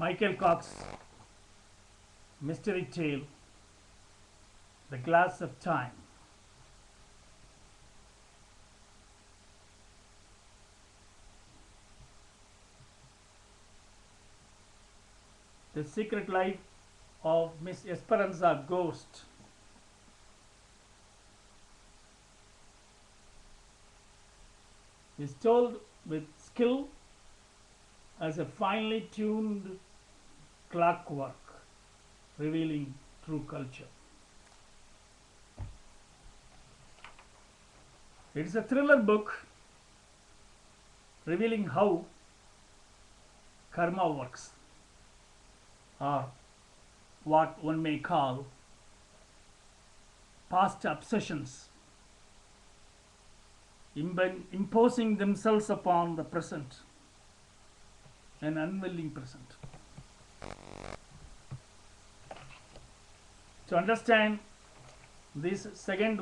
Michael Cox mystery tale, The Glass of Time. The Secret Life of Miss Esperanza Ghost. Is told with skill as a finely tuned clockwork, revealing true culture. It is a thriller book revealing how karma works, or what one may call past obsessions imposing themselves upon the present, an unwilling present. To understand this second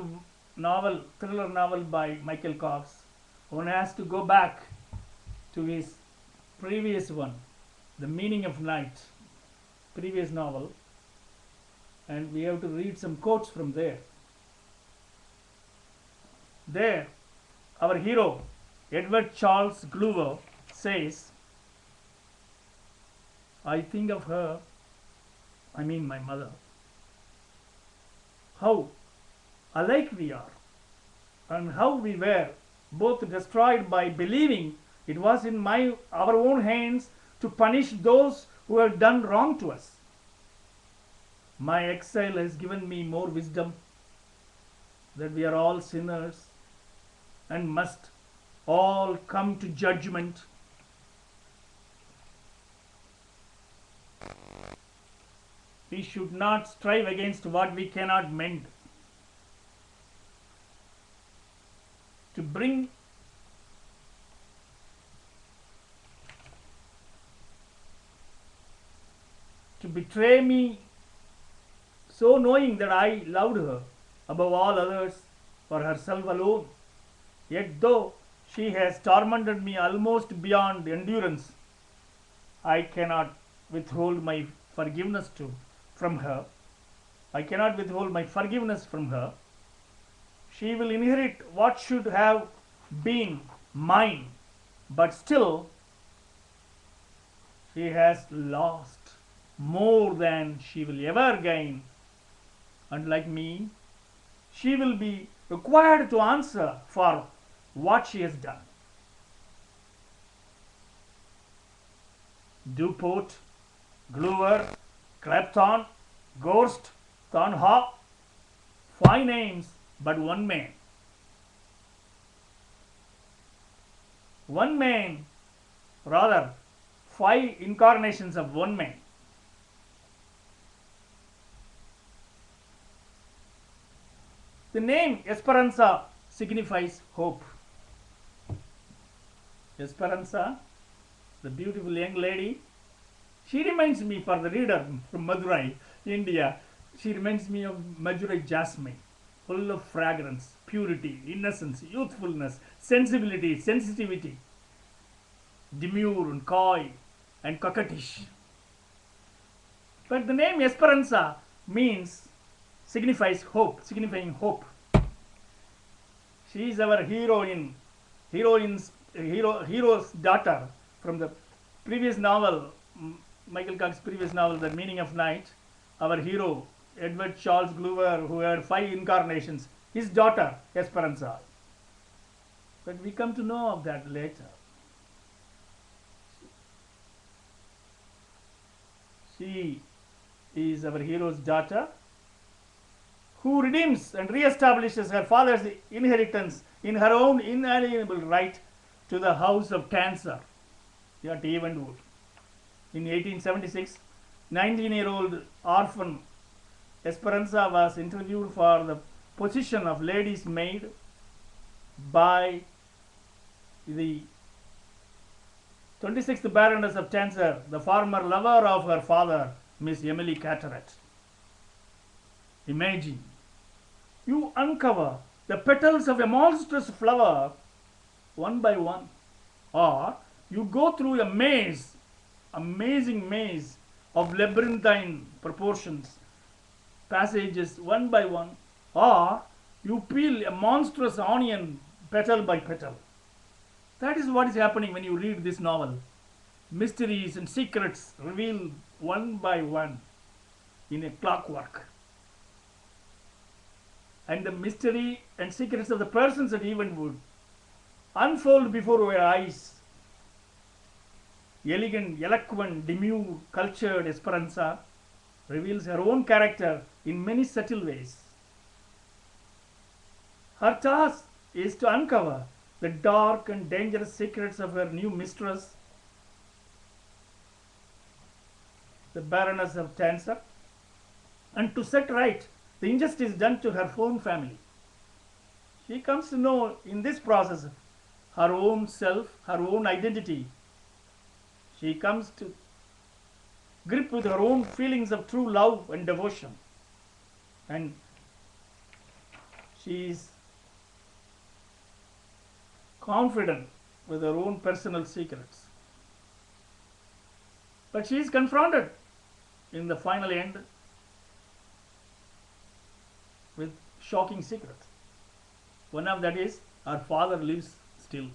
novel, thriller novel by Michael Cox, one has to go back to his previous one, The Meaning of Night, previous novel, and we have to read some quotes from there. There, our hero, Edward Charles Glover, says, "I think of her, I mean my mother, how alike we are, and how we were both destroyed by believing it was in our own hands to punish those who have done wrong to us. My exile has given me more wisdom, that we are all sinners and must all come to judgment. We should not strive against what we cannot mend. To betray me, so knowing that I loved her above all others for herself alone. Yet though she has tormented me almost beyond endurance, I cannot withhold my forgiveness from her. I cannot withhold my forgiveness from her. She will inherit what should have been mine, but still she has lost more than she will ever gain. Unlike me, she will be required to answer for what she has done." Duport, Glover, Clapton, Ghost, Thornhaw, 5 names, but one man. One man, rather, 5 incarnations of one man. The name Esperanza signifies hope. Esperanza, the beautiful young lady, she reminds me, for the reader from Madurai, India, she reminds me of Madurai jasmine, full of fragrance, purity, innocence, youthfulness, sensibility, sensitivity, demure and coy and coquettish. But the name Esperanza signifies hope, signifying hope. She is our hero's daughter from the previous novel, Michael Cox's previous novel, The Meaning of Night. Our hero, Edward Charles Glover, who had 5 incarnations, his daughter, Esperanza. But we come to know of that later. She is our hero's daughter, who redeems and re-establishes her father's inheritance in her own inalienable right to the house of Tanser at Evenwood. In 1876, 19-year-old orphan Esperanza was interviewed for the position of lady's maid by the 26th Baroness of Tanser, the former lover of her father, Miss Emily Carteret. Imagine, you uncover the petals of a monstrous flower one by one, or you go through a maze amazing maze of labyrinthine proportions, passages one by one, or you peel a monstrous onion petal by petal. That is what is happening when you read this novel. Mysteries and secrets revealed one by one in a clockwork. And the mystery and secrets of the persons at Evenwood unfold before our eyes. Elegant, eloquent, demure, cultured Esperanza reveals her own character in many subtle ways. Her task is to uncover the dark and dangerous secrets of her new mistress, the Baroness of Tanser, and to set right the injustice done to her own family. She comes to know in this process her own self, her own identity. She comes to grip with her own feelings of true love and devotion. And she is confident with her own personal secrets. But she is confronted in the final end with shocking secrets. One of that is her father lives still.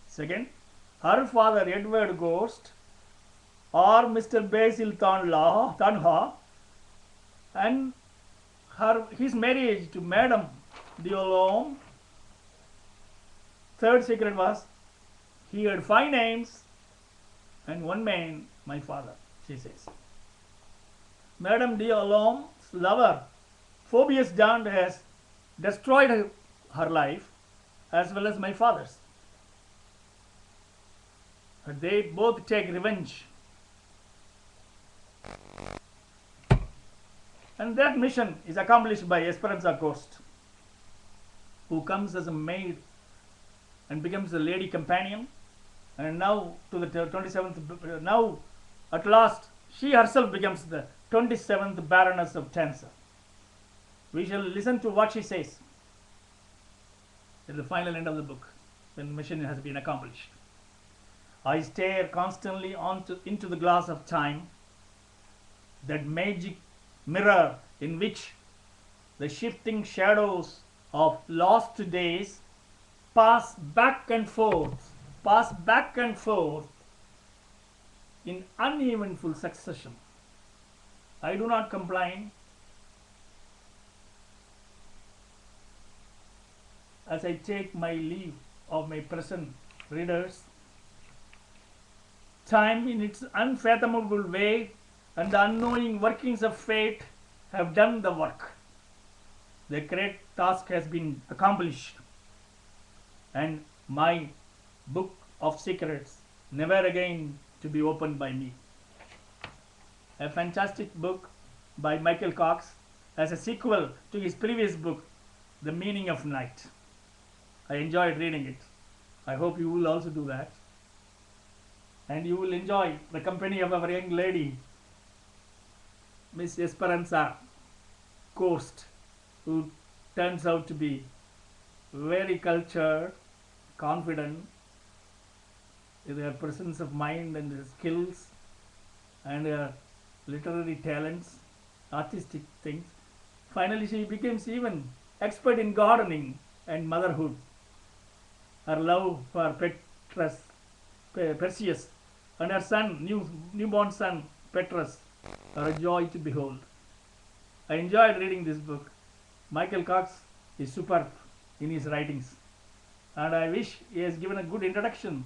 Second, her father Edward Ghost or Mr. Basil Tanha and his marriage to Madame Diolome. Third secret was he had 5 names and one man, my father, she says. Madame Diolome's lover, Phoebus Dand, has destroyed her life as well as my father's. But they both take revenge. And that mission is accomplished by Esperanza Ghost, who comes as a maid and becomes a lady companion. And now to the 27th, now at last she herself becomes the 27th Baroness of Tanser. We shall listen to what she says at the final end of the book, when the mission has been accomplished. I stare constantly into the glass of time, that magic mirror in which the shifting shadows of lost days pass back and forth in uneventful succession. I do not complain as I take my leave of my present readers. Time in its unfathomable way and the unknowing workings of fate have done the work. The great task has been accomplished, and my book of secrets never again to be opened by me. A fantastic book by Michael Cox as a sequel to his previous book, The Meaning of Night. I enjoyed reading it. I hope you will also do that. And you will enjoy the company of our young lady, Miss Esperanza Ghost, who turns out to be very cultured, confident, with her presence of mind and her skills and her literary talents, artistic things. Finally, she becomes even expert in gardening and motherhood. Her love for Perseus and her son, newborn son Petrus, are a joy to behold. I enjoyed reading this book. Michael Cox is superb in his writings, and I wish he has given a good introduction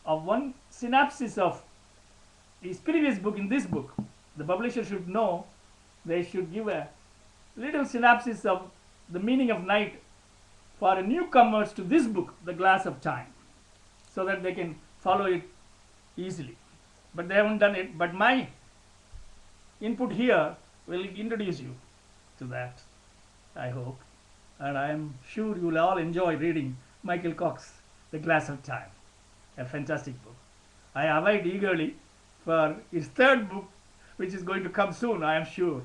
of one synopsis of his previous book in this book. The publisher should know, they should give a little synopsis of The Meaning of Night for newcomers to this book, The Glass of Time, so that they can follow it easily. But they haven't done it. But my input here will introduce you to that, I hope. And I am sure you will all enjoy reading Michael Cox, The Glass of Time, a fantastic book. I await eagerly for his third book, which is going to come soon, I am sure.